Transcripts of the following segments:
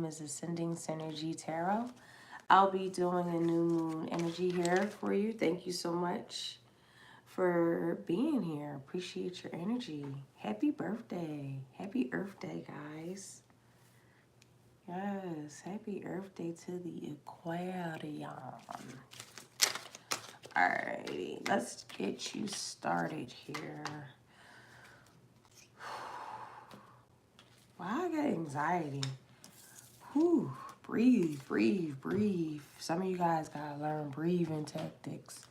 is Ascending Synergy Tarot. I'll be doing a new moon energy here for you. Thank you so much for being here. Appreciate your energy. Happy birthday. Happy Earth Day, guys. Yes, happy Earth Day to the Aquarian. Alrighty, let's get you started here. Wow, I got anxiety. Whew. Breathe, breathe, breathe. Some of you guys gotta learn breathing tactics.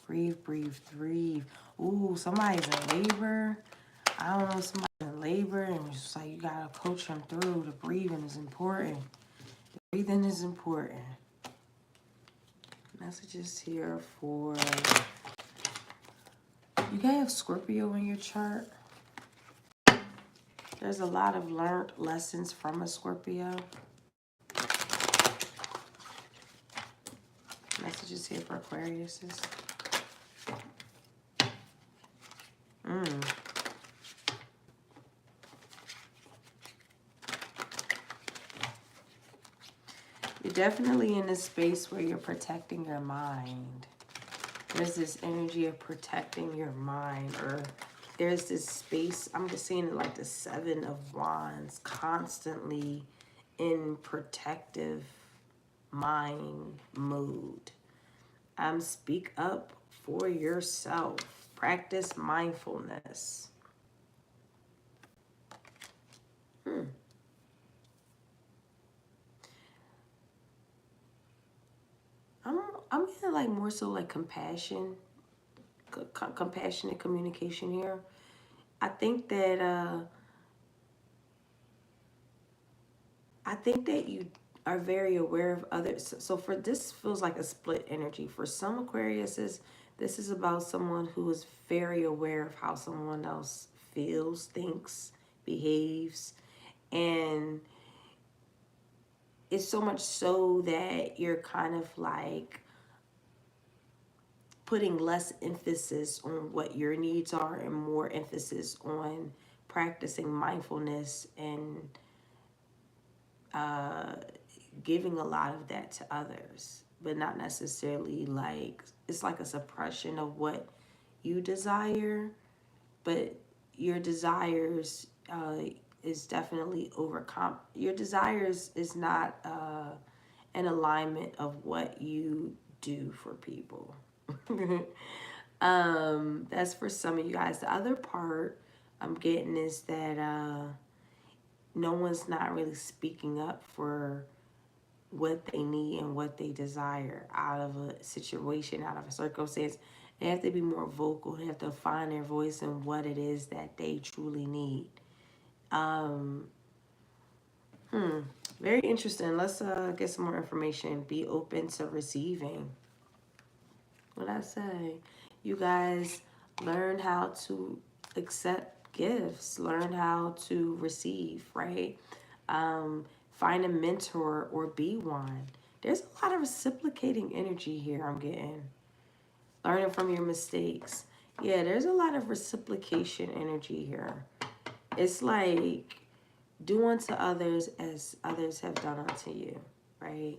Breathe, breathe, breathe. Ooh, somebody's in labor. I don't know, somebody's in labor, and it's just like you gotta coach them through. The breathing is important. The breathing is important. Messages here for you guys have Scorpio in your chart. There's a lot of learned lessons from a Scorpio. Messages here for Aquariuses. You're definitely in a space where you're protecting your mind. There's this energy of protecting your mind, or there's this space, I'm just seeing it like the Seven of Wands, constantly in protective mind mood. Speak up for yourself. Practice mindfulness. I'm in like more so like compassionate communication here. I think that you are very aware of others. So for this feels like a split energy. For some Aquariuses, this is about someone who is very aware of how someone else feels, thinks, behaves, and it's so much so that you're kind of like putting less emphasis on what your needs are and more emphasis on practicing mindfulness and giving a lot of that to others, but not necessarily like, it's like a suppression of what you desire, but your desires is definitely your desires is not an alignment of what you do for people. That's for some of you guys. The other part I'm getting is that no one's not really speaking up for what they need and what they desire out of a situation, out of a circumstance. They have to be more vocal. They have to find their voice in what it is that they truly need. Very interesting. Let's get some more information. Be open to receiving. What I say? You guys learn how to accept gifts. Learn how to receive, right? Find a mentor or be one. There's a lot of reciprocating energy here I'm getting. Learning from your mistakes. Yeah, there's a lot of reciprocation energy here. It's like do unto others as others have done unto you, right?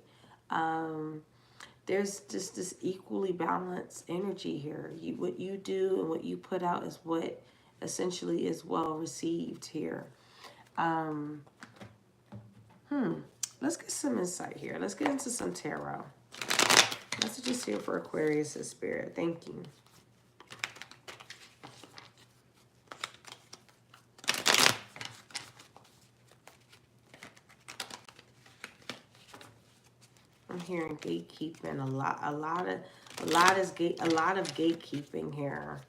There's just this equally balanced energy here. What you do and what you put out is what essentially is well received here. Let's get some insight here. Let's get into some tarot. Messages here for Aquarius' spirit. Thank you. I'm hearing gatekeeping a lot of gatekeeping here.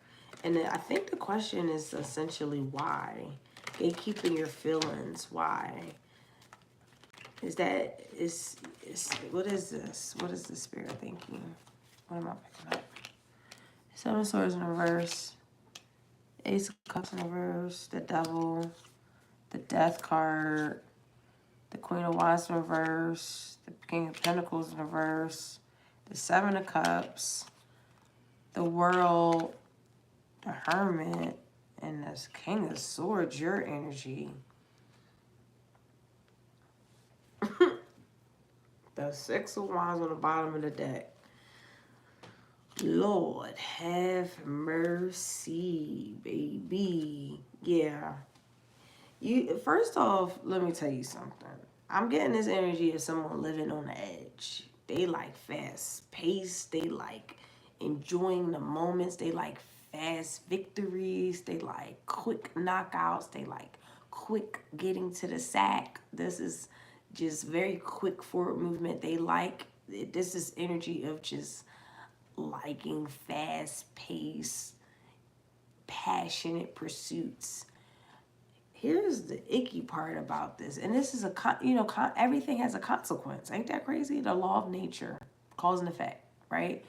And I think the question is essentially why. Gatekeeping your feelings, why? What is this? What is the spirit thinking? What am I picking up? Seven of Swords in reverse. Ace of Cups in reverse. The Devil. The Death card. The Queen of Wands in reverse. The King of Pentacles in reverse. The Seven of Cups. The World. The Hermit. And the King of Swords, your energy. The Six of Wands on the bottom of the deck. Lord, have mercy, baby. Yeah. First off, let me tell you something. I'm getting this energy of someone living on the edge. They like fast pace. They like enjoying the moments. They like fast victories. They like quick knockouts. They like quick getting to the sack. This is just very quick forward movement. They like, this is energy of just liking fast paced, passionate pursuits. Here's the icky part about this, and this is everything has a consequence. Ain't that crazy? The law of nature, cause and effect, right?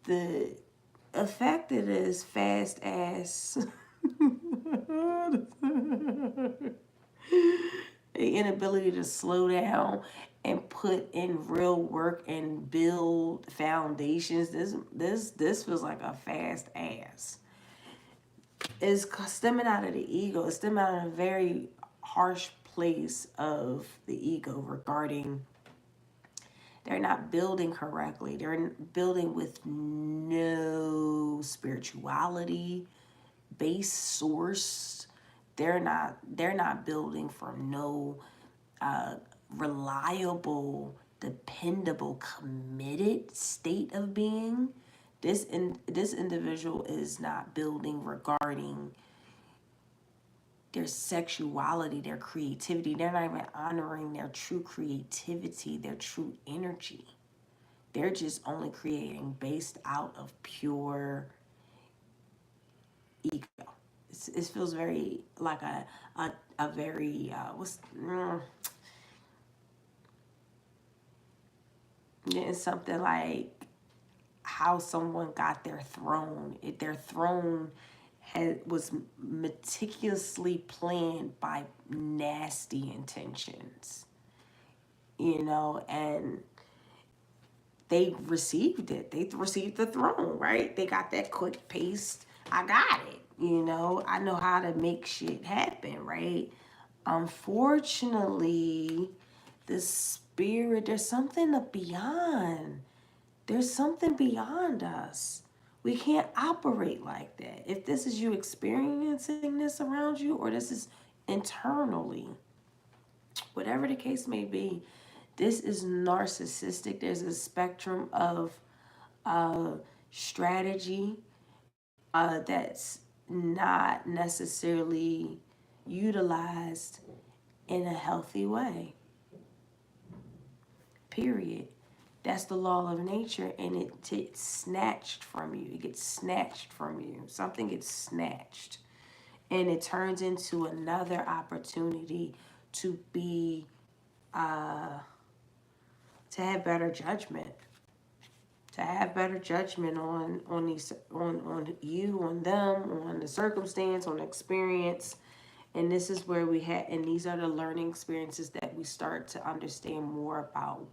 The effect it is fast ass. The inability to slow down and put in real work and build foundations. This feels like a fast ass. Is stemming out of the ego. It's stemming out of a very harsh place of the ego regarding they're not building correctly. They're building with no spirituality, base source. They're not building from no reliable, dependable, committed state of being. This individual is not building regarding their sexuality, their creativity. They're not even honoring their true creativity, their true energy. They're just only creating based out of pure ego. It feels very like a very it's something like how someone got their throne. Their throne was meticulously planned by nasty intentions, and they received it. They received the throne, right? They got that quick paced, I got it, I know how to make shit happen, right? Unfortunately, the spirit, there's something beyond. There's something beyond us. We can't operate like that. If this is you experiencing this around you, or this is internally, whatever the case may be, this is narcissistic. There's a spectrum of strategy that's not necessarily utilized in a healthy way. Period. That's the law of nature, and it's snatched from you. It gets snatched from you. Something gets snatched, and it turns into another opportunity to be, to have better judgment, on these, on you, on them, on the circumstance, on the experience. And this is where and these are the learning experiences that we start to understand more about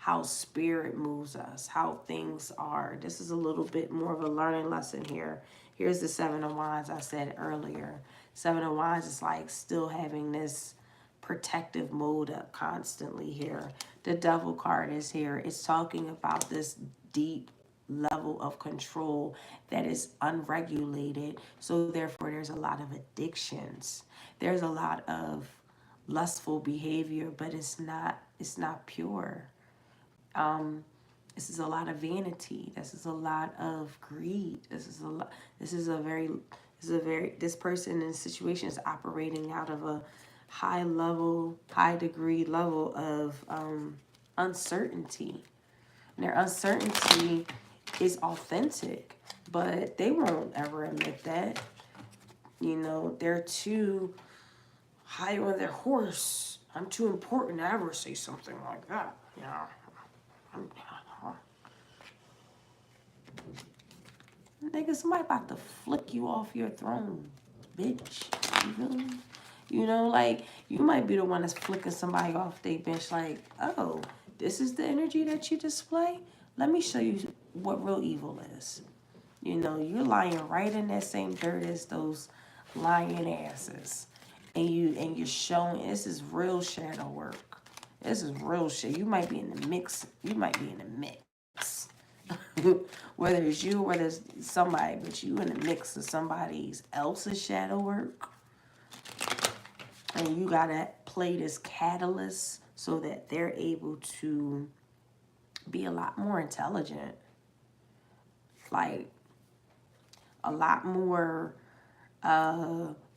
how spirit moves us, how things are. This is a little bit more of a learning lesson here. Here's the Seven of Wands I said earlier. Seven of Wands is like still having this protective mode up constantly here. The Devil card is here. It's talking about this deep level of control that is unregulated. So therefore there's a lot of addictions. There's a lot of lustful behavior, but it's not pure. This is a lot of vanity. This is a lot of greed. This person in this situation is operating out of a high degree level of uncertainty. And their uncertainty is authentic, but they won't ever admit that. They're too high on their horse. I'm too important to ever say something like that. Nigga, somebody about to flick you off your throne, bitch. You feel me? Like, you might be the one that's flicking somebody off their bench like, oh, this is the energy that you display? Let me show you what real evil is. You're lying right in that same dirt as those lying asses. And you're showing this is real shadow work. This is real shit. You might be in the mix. You might be in the mix. Whether it's you or whether it's somebody, but you in the mix of somebody else's shadow work. And you gotta play this catalyst so that they're able to be a lot more intelligent. Like, a lot more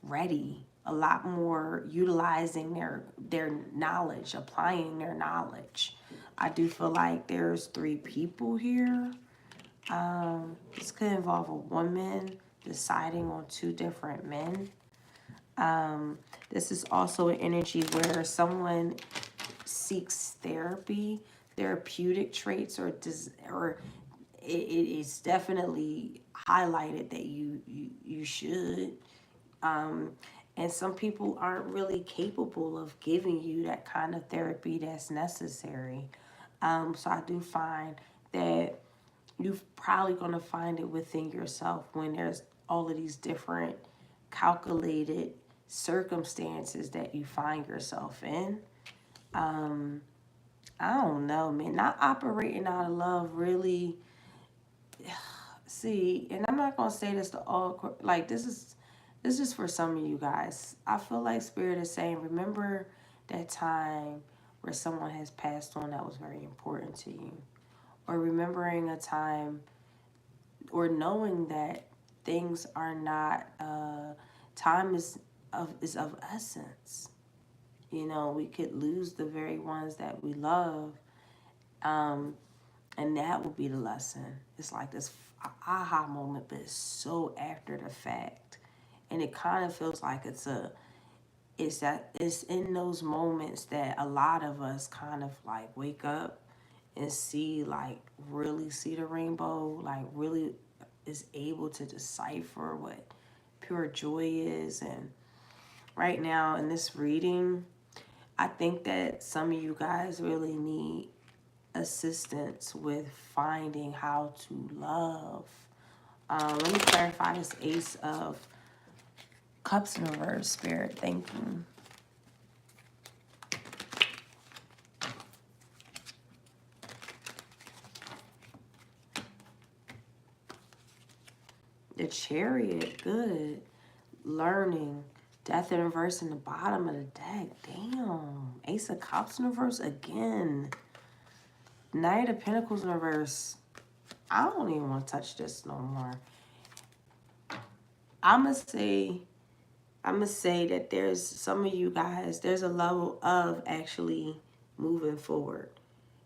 ready, a lot more utilizing their knowledge, applying their knowledge. I do feel like there's 3 people here. This could involve a woman deciding on 2 different men. This is also an energy where someone seeks therapy, therapeutic traits, or it is definitely highlighted that you should. And some people aren't really capable of giving you that kind of therapy that's necessary. So I do find that you're probably going to find it within yourself when there's all of these different calculated circumstances that you find yourself in. I don't know, man. Not operating out of love really. See, and I'm not gonna say this to all. Like, this is for some of you guys. I feel like Spirit is saying, remember that time where someone has passed on that was very important to you, or remembering a time, or knowing that things are not. Time is of essence. You know, we could lose the very ones that we love. And that will be the lesson. It's like this aha moment, but it's so after the fact. And it kind of feels like it's in those moments that a lot of us kind of like wake up and see, like, really see the rainbow, like really is able to decipher what pure joy is. And right now in this reading, I think that some of you guys really need assistance with finding how to love. Let me clarify this Ace of Cups in reverse, Spirit. Thank you. The Chariot, good. Learning. Death in reverse in the bottom of the deck. Damn. Ace of Cups in reverse again. Knight of Pentacles in reverse. I don't even want to touch this no more. I'm going to say that there's some of you guys, there's a level of actually moving forward.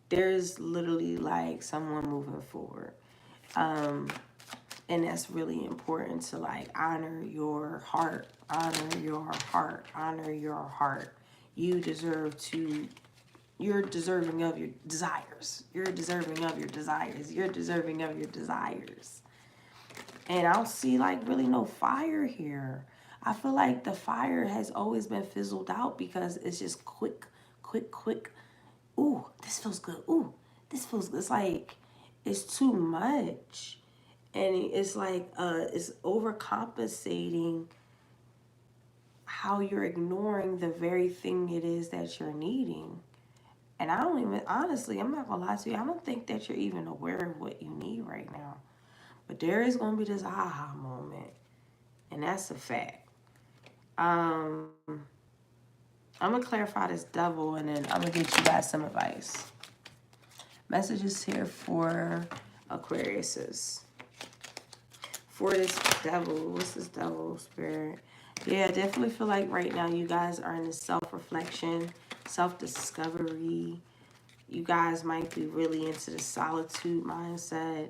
There's literally like someone moving forward. And that's really important to like honor your heart, honor your heart, honor your heart. You're deserving of your desires. You're deserving of your desires. You're deserving of your desires. And I don't see like really no fire here. I feel like the fire has always been fizzled out because it's just quick. Ooh, this feels good. Ooh, this feels good. It's like, it's too much. And it's like, it's overcompensating how you're ignoring the very thing it is that you're needing. And I don't even, honestly, I'm not going to lie to you. I don't think that you're even aware of what you need right now. But there is going to be this aha moment. And that's a fact. I'm going to clarify this Devil, and then I'm going to get you guys some advice. Messages here for Aquariuses. For this Devil, what's this Devil, Spirit? Yeah, I definitely feel like right now you guys are in this self-reflection, self-discovery. You guys might be really into the solitude mindset.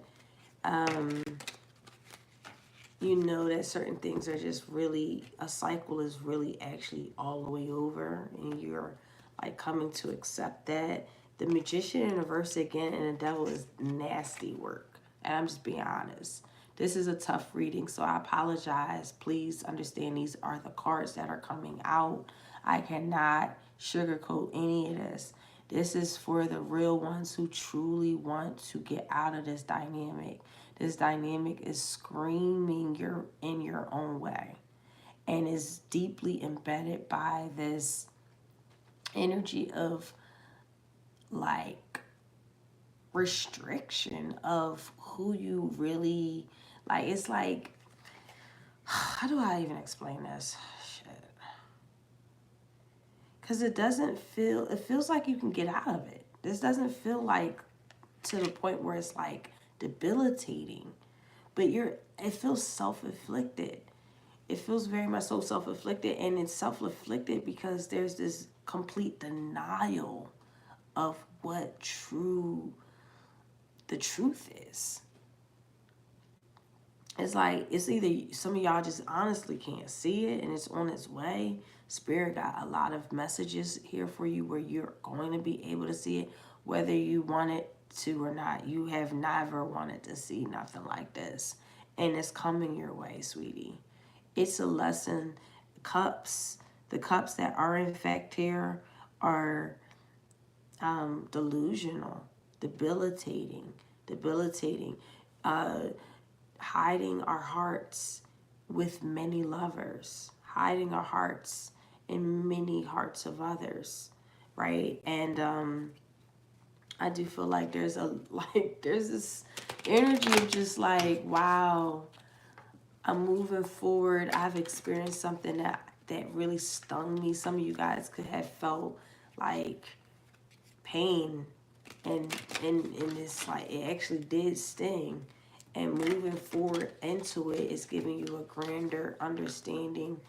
You know that certain things are just really, a cycle is really actually all the way over, and you're like coming to accept that. The Magician in reverse again and the Devil is nasty work. And I'm just being honest. This is a tough reading, so I apologize. Please understand these are the cards that are coming out. I cannot sugarcoat any of this. This is for the real ones who truly want to get out of this dynamic. This dynamic is screaming you're in your own way and is deeply embedded by this energy of like restriction of who you really like. It's like, how do I even explain this? Shit. Because it feels like you can get out of it. This doesn't feel like to the point where it's like debilitating, but it feels self-inflicted. It feels very much so self-inflicted, and it's self-inflicted because there's this complete denial of what the truth is. It's like, it's either some of y'all just honestly can't see it and it's on its way. Spirit got a lot of messages here for you where you're going to be able to see it, whether you want it to or not. You have never wanted to see nothing like this. And it's coming your way, sweetie. It's a lesson. The cups that are in fact here are delusional, debilitating, hiding our hearts with many lovers, hiding our hearts in many hearts of others, right? And I do feel like there's this energy of just like, wow, I'm moving forward. I've experienced something that really stung me. Some of you guys could have felt like pain and this, like, it actually did sting. And moving forward into it is giving you a grander understanding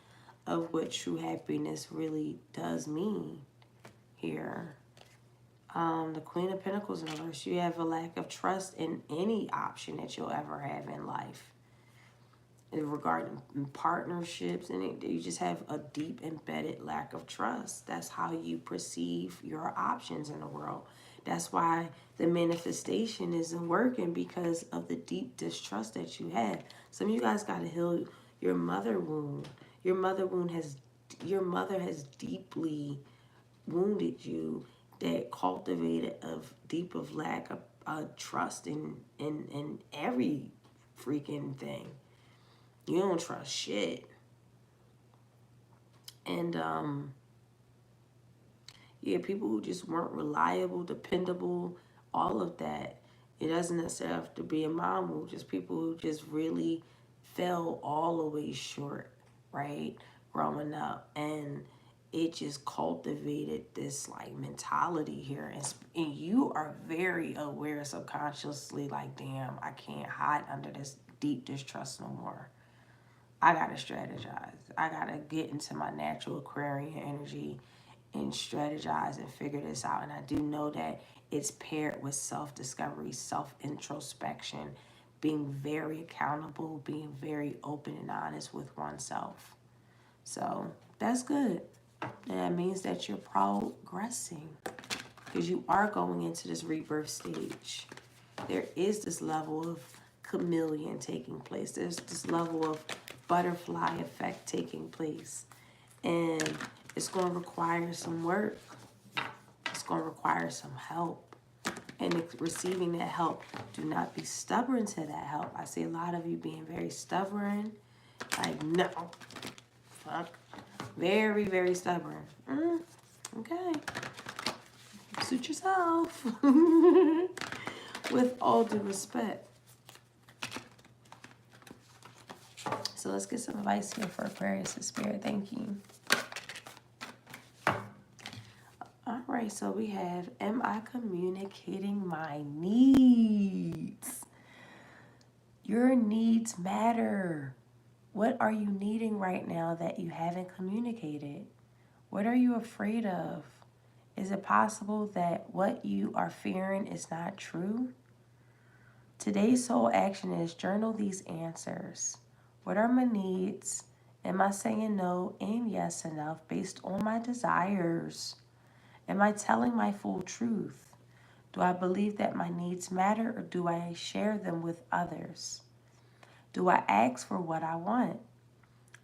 of what true happiness really does mean here. The Queen of Pentacles in reverse. You have a lack of trust in any option that you'll ever have in life. Regarding partnerships, and you just have a deep embedded lack of trust. That's how you perceive your options in the world. That's why the manifestation isn't working, because of the deep distrust that you had. Some of you guys got to heal your mother wound. Your mother has deeply wounded you, that cultivated a deep of lack of trust in every freaking thing. You don't trust shit. And yeah, people who just weren't reliable, dependable, all of that. It doesn't necessarily have to be a mom who, just people who just really fell all the way short, right? Growing up. And it just cultivated this like mentality here. And you are very aware subconsciously, like, damn, I can't hide under this deep distrust no more. I gotta strategize. I gotta get into my natural Aquarian energy and strategize and figure this out. And I do know that it's paired with self-discovery, self-introspection, being very accountable, being very open and honest with oneself. So that's good. And that means that you're progressing, because you are going into this rebirth stage. There is this level of chameleon taking place. There's this level of butterfly effect taking place. And it's going to require some work. It's going to require some help. And receiving that help, do not be stubborn to that help. I see a lot of you being very stubborn. Like, no. Fuck. Very, very stubborn. Okay. Suit yourself. With all due respect. So let's get some advice here for Aquarius' spirit. Thank you. All right, so we have, am I communicating my needs? Your needs matter. What are you needing right now that you haven't communicated? What are you afraid of? Is it possible that what you are fearing is not true? Today's soul action is journal these answers. What are my needs? Am I saying no and yes enough based on my desires? Am I telling my full truth? Do I believe that my needs matter, or do I share them with others? Do I ask for what I want?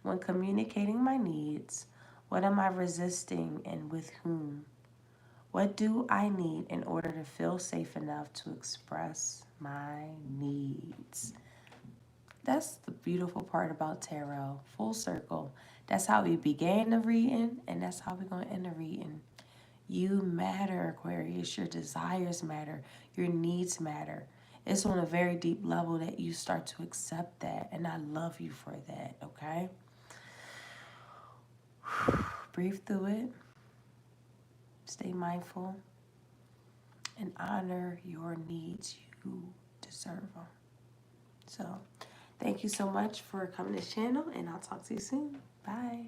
When communicating my needs, what am I resisting and with whom? What do I need in order to feel safe enough to express my needs? That's the beautiful part about tarot. Full circle. That's how we began the reading, and that's how we're going to end the reading. You matter, Aquarius. Your desires matter. Your needs matter. It's on a very deep level that you start to accept that. And I love you for that, okay? Breathe through it. Stay mindful. And honor your needs. You deserve them. So, thank you so much for coming to this channel. And I'll talk to you soon. Bye.